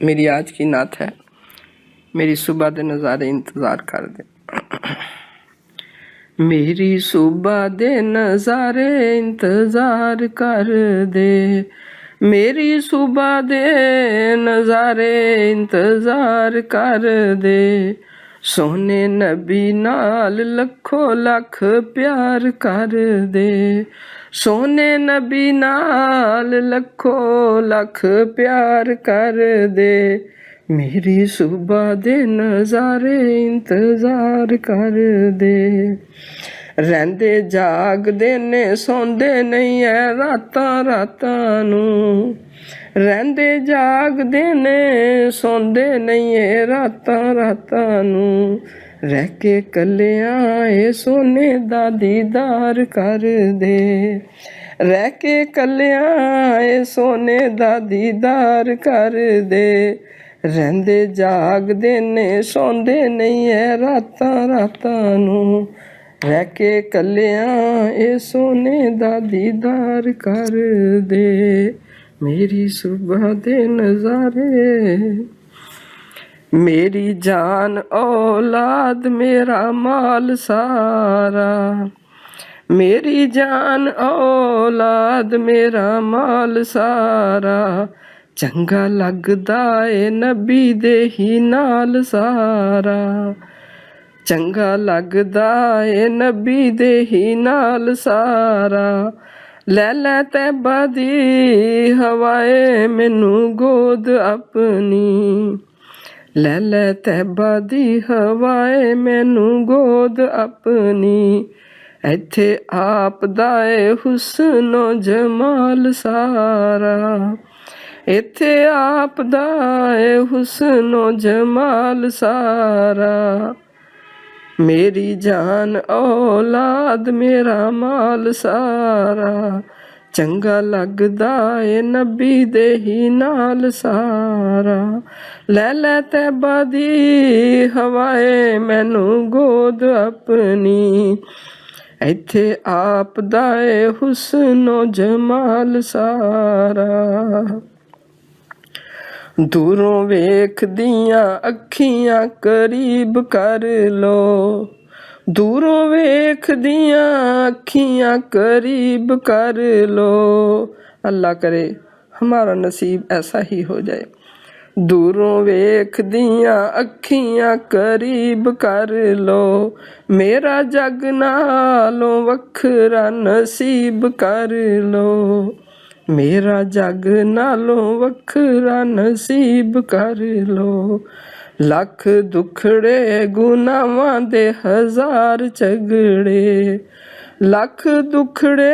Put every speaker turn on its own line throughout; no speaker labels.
मेरी आज की नात है, मेरी सुबह दे नज़ारे इंतज़ार कर दे। मेरी सुबह दे नज़ारे इंतज़ार कर दे, मेरी सुबह दे नज़ारे इंतज़ार कर दे। सोने नबी नाल लखो लख प्यार कर दे, सोने नबी नाल लखो लख प्यार कर दे। मेरी सुबह दे नज़ारे इंतज़ार कर दे। रहंदे जागदे ने सौंदे नहीं है रातां रातां नूं, रहंदे जागदे ने सौंदे नहीं है रातां रातां नूं। रह के कलियां ए सोने दा दीदार कर दे, रह के कलियां ए सोने दा दीदार कर दे। रहंदे जागदे ने सौंदे नहीं है रातां रातां नूं, रह के कलियां ए सोने दा दीदार कर दे। मेरी सुबह दे नज़ारे, मेरी जान औलाद मेरा माल सारा, मेरी जान औलाद मेरा माल सारा। चंगा लगदा ए नबी दे ही नाल सारा, चंगा लगदा ए नबी दे ही नाल सारा। लै लै तैबा दी हवाए मैनू गोद अपनी, लै लै तैबा दी हवाए मैनू गोद अपनी। इत्थे आप दा ए हुस्नो जमाल सारा, इत्थे आप दा ए हुस्नो जमाल सारा। मेरी जान औलाद मेरा माल सारा, चंगा लगदा ए नबी दे ही नाल सारा। लै लै तैबा दी हवाए मैनू गोद अपनी, इत्थे आप दा ए हुस्नो जमाल सारा। दूरों वेखदियां अखियां करीब कर लो, दूरों वेखदियां अखियां करीब कर लो। अल्लाह करे हमारा नसीब ऐसा ही हो जाए। दूरों वेखदियां अखियां करीब कर लो, मेरा जग नालों वखरा नसीब कर लो, मेरा जग नालों वखरा नसीब कर लो। लख दुखड़े गुनाहां दे हजार झगड़े, लख दुखड़े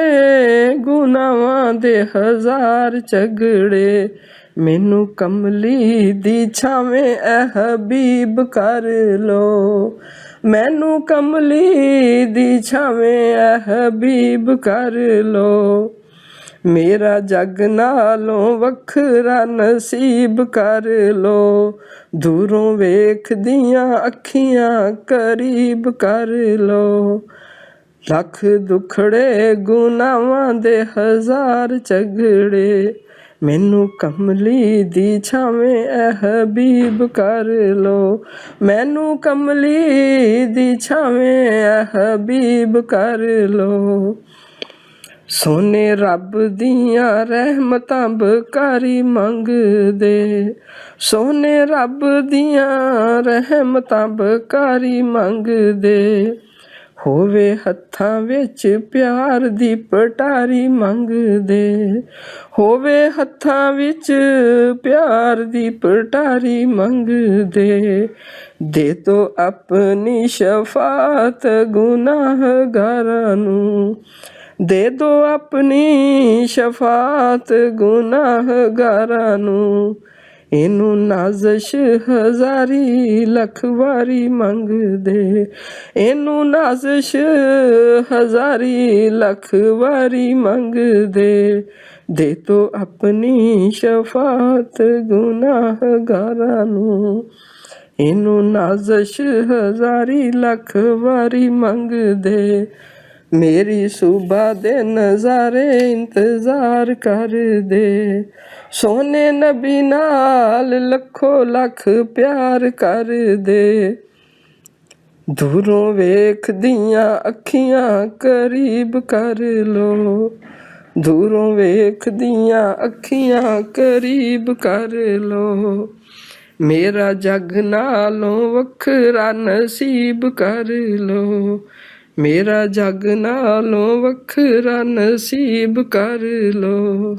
गुनाहां दे हजार झगड़े। मैनू कमली दी छावें ए हबीब कर लो, मैनू कमली दी छावें ए हबीब कर लो। मेरा जग नालों वखरा नसीब कर लो, दूरों वेखदियां अखियां करीब कर लो। लख दुखड़े गुनाहां दे हजार झगड़े, मैनू कमली दी छावें ए हबीब कर लो, मैनू कमली दी छावें ए हबीब कर लो। सोने रब दियां रहमतां बकारी मंगदे, सोने रब दियां रहमतां बकारी मंगदे। होवे हत्थां विच प्यार दी पटारी मंगदे, होवे हत्थां विच प्यार दी पटारी मंगदे। दे तो अपनी शफात गुनाहगारां नूं, दे दो अपनी शफात गुनाहगारां नूं। इनू नाज़श हज़ारी लख वारी मंगदे, इनू नाज़श हज़ारी लख वारी मंगदे। दे तो अपनी शफात गुनाहगारां नूं, इनू नाज़श हज़ारी लख वारी मंगदे। ਮੇਰੀ ਸੁਬਾ ਦੇ ਨਜ਼ਾਰੇ ਇੰਤਜ਼ਾਰ ਕਰਦੇ, ਸੋਹਣੇ ਨਬੀ ਨਾਲ ਲੱਖੋ ਲੱਖ ਪਿਆਰ ਕਰਦੇ। ਦੂਰੋਂ ਵੇਖਦੀਆਂ ਅੱਖੀਆਂ ਕਰੀਬ ਕਰ ਲੋ, ਦੂਰੋਂ ਵੇਖਦੀਆਂ ਅੱਖੀਆਂ ਕਰੀਬ ਕਰ ਲੋ। ਮੇਰਾ ਜੱਗ ਨਾਲੋਂ ਵੱਖਰਾ ਨਸੀਬ ਕਰ ਲੋ, ਮੇਰਾ ਜੱਗ ਨਾਲੋਂ ਵੱਖਰਾ ਨਸੀਬ ਕਰ ਲੋ।